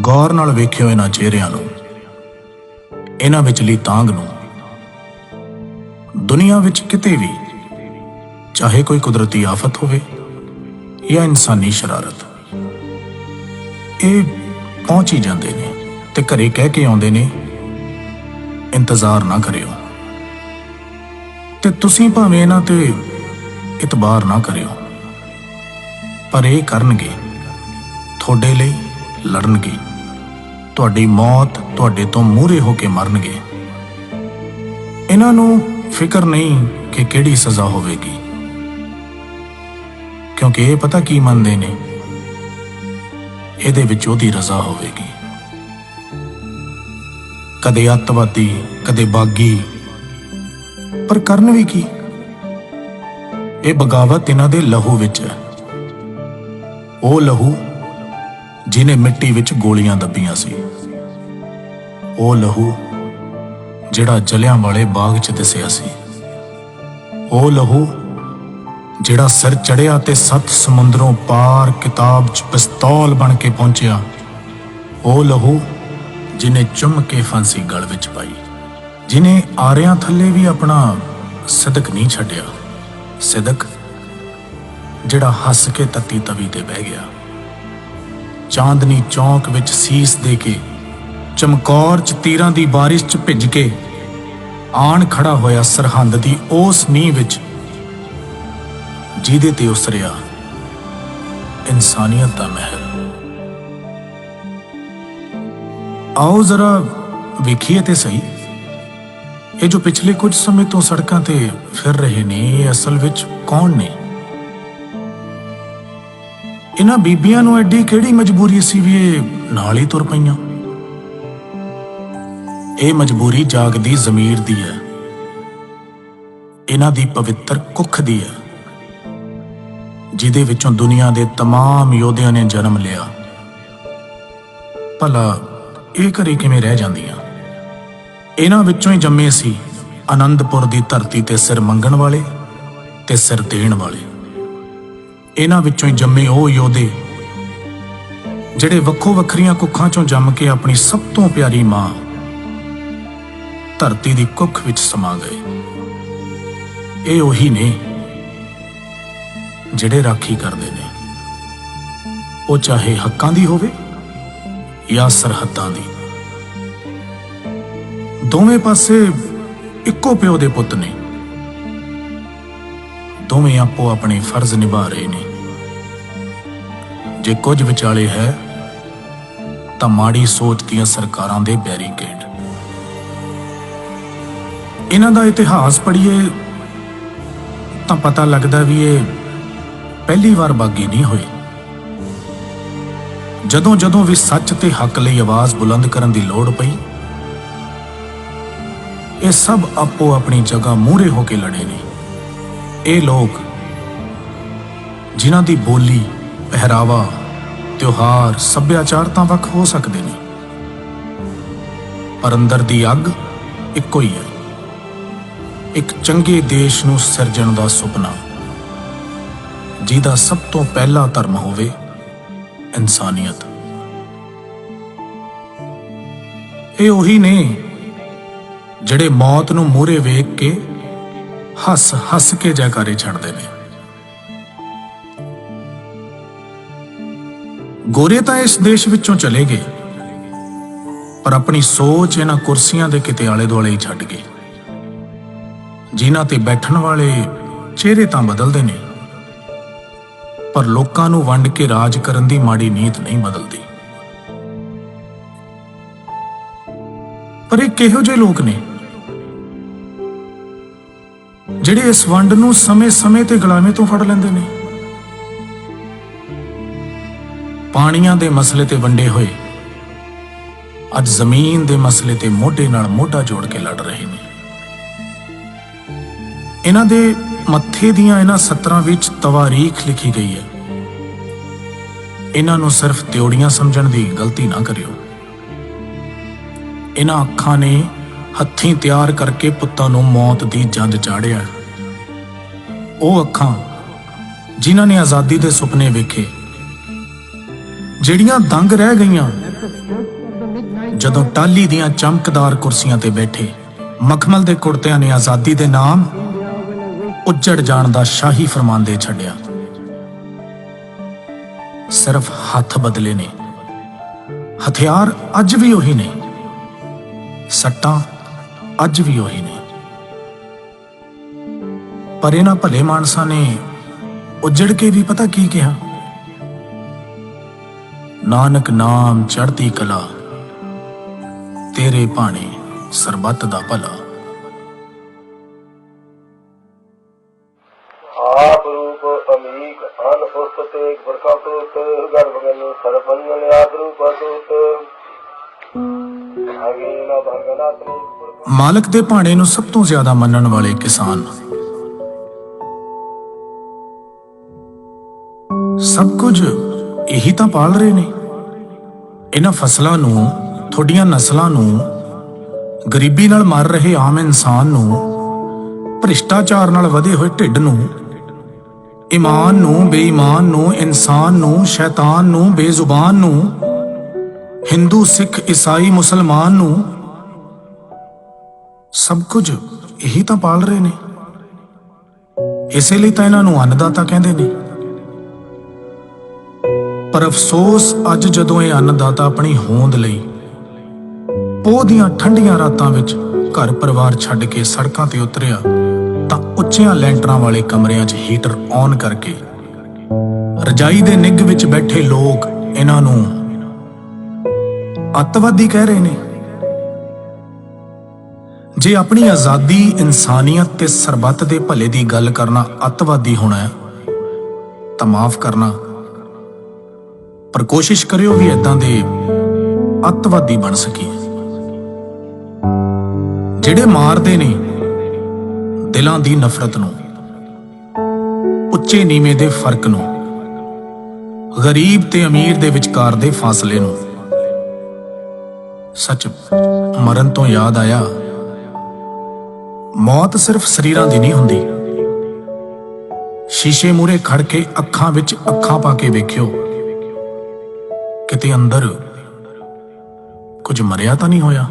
गौर नाल वेखियो इन्हां चेहरिਆਂ ਨੂੰ, इन्हां विचली तांग ਨੂੰ। दुनिया विच किते भी, चाहे कोई कुदरती आफत होवे या इंसानी शरारत, ये पहुंच ही जाते ने ते घरे कह के आउंदे ने इंतजार ना करियो, ते तुसीं भावें इन्हां ते इतबार ना करियो, पर ये करनगे, थोड़े लई लड़नगे, तुहाडी मौत तुहाडे तो मूहरे होके मरनगे। इन्हां नूं फिक्र नहीं कि किहड़ी सज़ा होवेगी, क्योंकि ये पता की मनदे ने, इहदे विच ओहदी रज़ा होवेगी। कदे अतवादी कदे बागी, पर करन भी की, ये बगावत इन्हां दे लहू विच है। ਉਹ लहू जिन्हें मिट्टी विच गोलियां दब्बियां सी, ਉਹ लहू ਜਿਹੜਾ ਜਲਿਆਂ ਵਾਲੇ ਬਾਗ 'ਚ ਦਿਸਿਆ ਸੀ, ਉਹ ਲਹੂ ਜਿਹੜਾ ਸਿਰ ਚੜਿਆ ਤੇ 7 ਸਮੁੰਦਰੋਂ ਪਾਰ ਕਿਤਾਬ 'ਚ ਪਿਸਤੌਲ ਬਣ ਕੇ ਪਹੁੰਚਿਆ, ਉਹ ਲਹੂ ਜਿਹਨੇ ਚੁੰਮ ਕੇ ਫਾਂਸੀ ਗਲ ਵਿੱਚ ਪਾਈ, ਜਿਹਨੇ ਆਰਿਆਂ ਥੱਲੇ ਵੀ ਆਪਣਾ ਸਿਦਕ ਨਹੀਂ ਛੱਡਿਆ, ਸਿਦਕ ਜਿਹੜਾ ਹੱਸ ਕੇ ਤੱਤੀ ਤਵੀ ਤੇ ਬਹਿ ਗਿਆ, ਚਾਂਦਨੀ ਚੌਂਕ ਵਿੱਚ ਸੀਸ ਦੇ ਕੇ, ਚਮਕੌਰ 'ਚ ਤੀਰਾਂ ਦੀ ਬਾਰਿਸ਼ 'ਚ ਭਿੱਜ ਕੇ ਆਣ ਖੜਾ ਹੋਇਆ ਸਰਹੰਦ ਦੀ ਉਸ ਨੀਂਹ ਵਿੱਚ ਜਿਹਦੇ ਤੇ ਉਸਰਿਆ ਇਨਸਾਨੀਅਤ ਦਾ ਮਹਿਲ। आओ जरा वेखिए ते सही, ये जो पिछले कुछ समय तो सड़कों ते फिर रहे ने, ये असल विच कौन ने? इन्हां बीबियां नूं एडी किहड़ी मजबूरी सी भी ये नाल ही तुर पईयां? ये मजबूरी जागदी ज़मीर दी है, इन्हां दी पवित्र कुख दी है, जिहदे विचों दुनिया दे तमाम योद्धियां ने जन्म लिया। भला ਇਹ ਘਰੇ ਕਿਵੇਂ ਰਹਿ ਜਾਂਦੀਆਂ? ਇਹਨਾਂ ਵਿੱਚੋਂ ਹੀ ਜੰਮੇ ਸੀ ਆਨੰਦਪੁਰ ਦੀ ਧਰਤੀ ਤੇ ਸਿਰ ਮੰਗਣ ਵਾਲੇ ਤੇ ਸਿਰ ਦੇਣ ਵਾਲੇ। ਇਹਨਾਂ ਵਿੱਚੋਂ ਹੀ ਜੰਮੇ ਉਹ ਯੋਧੇ ਜਿਹੜੇ ਵੱਖੋ ਵੱਖਰੀਆਂ ਕੁੱਖਾਂ ਚੋਂ ਜੰਮ ਕੇ ਆਪਣੀ ਸਭ ਤੋਂ ਪਿਆਰੀ ਮਾਂ ਧਰਤੀ ਦੀ ਕੁੱਖ ਵਿੱਚ ਸਮਾ ਗਏ। ਇਹ ਉਹੀ ਨੇ ਜਿਹੜੇ ਰਾਖੀ ਕਰਦੇ ਨੇ, ਉਹ ਚਾਹੇ ਹੱਕਾਂ ਦੀ ਹੋਵੇ या सरहदां दी। दोवें पासे इक्को प्यो दे पुत ने, दोवें आपो अपने फर्ज निभा रहे ने। जे कुछ विचाले है तां माड़ी सोच दियां सरकारां दे बैरीकेड। इन्हां दा इतिहास पढ़िए तां पता लगदा भी ये पहली बार बागी नहीं होए। ਜਦੋਂ ਜਦੋਂ ਵੀ ਸੱਚ ਤੇ ਹੱਕ ਲਈ ਆਵਾਜ਼ ਬੁਲੰਦ ਕਰਨ ਦੀ ਲੋੜ ਪਈ, ਇਹ ਸਭ ਆਪੋ ਆਪਣੀ ਜਗ੍ਹਾ ਮੂਹਰੇ ਹੋ ਕੇ ਲੜੇ ਨੇ। ਇਹ ਲੋਕ ਜਿਨ੍ਹਾਂ ਦੀ ਬੋਲੀ, ਪਹਿਰਾਵਾ, ਤਿਉਹਾਰ, ਸੱਭਿਆਚਾਰ ਤਾਂ ਵੱਖ ਹੋ ਸਕਦੇ ਨੇ, ਪਰ ਅੰਦਰ ਦੀ ਅੱਗ ਇੱਕੋ ਹੀ ਹੈ, ਇੱਕ ਚੰਗੇ ਦੇਸ਼ ਨੂੰ ਸਿਰਜਣ ਦਾ ਸੁਪਨਾ, ਜਿਹਦਾ ਸਭ ਤੋਂ ਪਹਿਲਾ ਧਰਮ ਹੋਵੇ इंसानियत। ये उही ने जिहड़े मौत नूं मूहरे वेख के हस हस के जयकारे छड्डदे ने। गोरे तां इस देश विचों चले गए, पर अपनी सोच इन्हां कुर्सियां दे किते आले दुआले ही छड्ड गए। जिन्हां ते बैठण वाले चेहरे तां बदलदे ने, पर लोकां नूं वंड के राज करन दी माड़ी नीत नहीं बदलदी। पर ये किहो जिहे लोक ने जिहड़े इस वंड नूं समय समय ते गुलामे तो फड़ लैंदे ने। पाणियां दे मसले ते वंडे होए अज जमीन दे मसले ते मोढे नाल मोढा जोड़ के लड़ रहे ने। इन्हां दे मत्थे दियां इन्हां सत्तरां विच तवारीख लिखी गई है। इन्हां नूं सिर्फ त्योड़ियां समझण दी गलती ना करियो। इन्हां अखां ने हत्थीं तैयार करके पुत्तां नूं मौत दी जंज चाढ़िया। ਉਹ ਅੱਖਾਂ ਜਿਨ੍ਹਾਂ ਨੇ ਆਜ਼ਾਦੀ ਦੇ ਸੁਪਨੇ ਵੇਖੇ, ਜਿਹੜੀਆਂ ਦੰਗ ਰਹਿ ਗਈਆਂ ਜਦੋਂ ਟਾਹਲੀ ਦੀਆਂ ਚਮਕਦਾਰ ਕੁਰਸੀਆਂ ਤੇ ਬੈਠੇ ਮਖਮਲ ਦੇ ਕੁੜਤਿਆਂ ਨੇ ਆਜ਼ਾਦੀ ਦੇ ਨਾਮ ਉੱਜੜ ਜਾਣ ਦਾ ਸ਼ਾਹੀ ਫਰਮਾਨ ਦੇ ਛੱਡਿਆ। ਸਿਰਫ ਹੱਥ ਬਦਲੇ ਨੇ, ਹਥਿਆਰ ਅੱਜ ਵੀ ਉਹੀ ਨੇ, ਸੱਟਾਂ ਅੱਜ ਵੀ ਉਹੀ ਨੇ। ਪਰ ਇਹਨਾਂ ਭਲੇ ਮਾਨਸਾਂ ਨੇ ਉੱਜੜ ਕੇ ਵੀ ਪਤਾ ਕੀ ਕਿਹਾ? ਨਾਨਕ ਨਾਮ ਚੜ੍ਹਦੀ ਕਲਾ, ਤੇਰੇ ਭਾਣੇ ਸਰਬੱਤ ਦਾ ਭਲਾ। आप रूप अमीक अन पुष्ट तेग प्रकटुत गर्भ गनु सरपन्न आद रूप अटूट आगे न भगनात्म। ਮਾਲਕ ਦੇ ਭਾਣੇ ਨੂੰ ਸਭ ਤੋਂ ਜ਼ਿਆਦਾ ਮੰਨਣ ਵਾਲੇ ਕਿਸਾਨ ਸਭ ਕੁਝ ਇਹੀ ਤਾਂ ਪਾਲ ਰਹੇ ਨੇ। ਇਹਨਾਂ ਫਸਲਾਂ ਨੂੰ, ਤੁਹਾਡੀਆਂ ਨਸਲਾਂ ਨੂੰ, ਗਰੀਬੀ ਨਾਲ ਮਰ ਰਹੇ ਆਮ ਇਨਸਾਨ ਨੂੰ, ਭ੍ਰਿਸ਼ਟਾਚਾਰ ਨਾਲ ਵਧੇ ਹੋਏ ਢਿੱਡ ਨੂੰ, ਈਮਾਨ ਨੂੰ, ਬੇਈਮਾਨ ਨੂੰ, ਇਨਸਾਨ ਨੂੰ, ਸ਼ੈਤਾਨ ਨੂੰ, ਬੇਜ਼ੁਬਾਨ ਨੂੰ, ਹਿੰਦੂ, ਸਿੱਖ, ਈਸਾਈ, ਮੁਸਲਮਾਨ ਨੂੰ, ਸਭ ਕੁਝ ਇਹੀ ਤਾਂ ਪਾਲ ਰਹੇ ਨੇ। ਇਸੇ ਲਈ ਤਾਂ ਇਹਨਾਂ ਨੂੰ ਅੰਨਦਾਤਾ ਕਹਿੰਦੇ ਨੇ। ਪਰ ਅਫਸੋਸ, ਅੱਜ ਜਦੋਂ ਇਹ ਅੰਨਦਾਤਾ ਆਪਣੀ ਹੋਂਦ ਲਈ ਪੋਹ ਦੀਆਂ ਠੰਡੀਆਂ ਰਾਤਾਂ ਵਿੱਚ ਘਰ ਪਰਿਵਾਰ ਛੱਡ ਕੇ ਸੜਕਾਂ ਤੇ ਉਤਰਿਆ ਤਾਂ ਉੱਚੀਆਂ ਲੈਂਟਰਾਂ ਵਾਲੇ ਕਮਰਿਆਂ 'ਚ ਹੀਟਰ ਔਨ ਕਰਕੇ ਰਜਾਈ ਦੇ ਨਿੱਘ ਵਿੱਚ ਬੈਠੇ ਲੋਕ ਇਹਨਾਂ ਨੂੰ ਅੱਤਵਾਦੀ ਕਹਿ ਰਹੇ ਨੇ। ਜੇ ਆਪਣੀ ਆਜ਼ਾਦੀ, ਇਨਸਾਨੀਅਤ ਤੇ ਸਰਬੱਤ ਦੇ ਭਲੇ ਦੀ ਗੱਲ ਕਰਨਾ ਅੱਤਵਾਦੀ ਹੋਣਾ ਹੈ ਤਾਂ ਮਾਫ ਕਰਨਾ, ਪਰ ਕੋਸ਼ਿਸ਼ ਕਰਿਓ ਵੀ ਏਦਾਂ ਦੇ ਅੱਤਵਾਦੀ ਬਣ ਸਕੀਏ ਜਿਹੜੇ ਮਾਰਦੇ ਨੇ ਦਿਲਾਂ ਦੀ ਨਫ਼ਰਤ ਨੂੰ, ਉੱਚੇ ਨੀਵੇਂ ਦੇ ਫਰਕ ਨੂੰ, ਗਰੀਬ ਤੇ ਅਮੀਰ ਦੇ ਵਿਚਕਾਰ ਦੇ ਫਾਸਲੇ ਨੂੰ। ਸੱਚ ਮਰਨ ਤੋਂ ਯਾਦ ਆਇਆ, ਮੌਤ ਸਿਰਫ ਸਰੀਰਾਂ ਦੀ ਨਹੀਂ ਹੁੰਦੀ। ਸ਼ੀਸ਼ੇ ਮੂਹਰੇ ਖੜ ਕੇ ਅੱਖਾਂ ਵਿੱਚ ਅੱਖਾਂ ਪਾ ਕੇ ਵੇਖਿਓ, ਕਿਤੇ ਅੰਦਰ ਕੁਝ ਮਰਿਆ ਤਾਂ ਨਹੀਂ ਹੋਇਆ।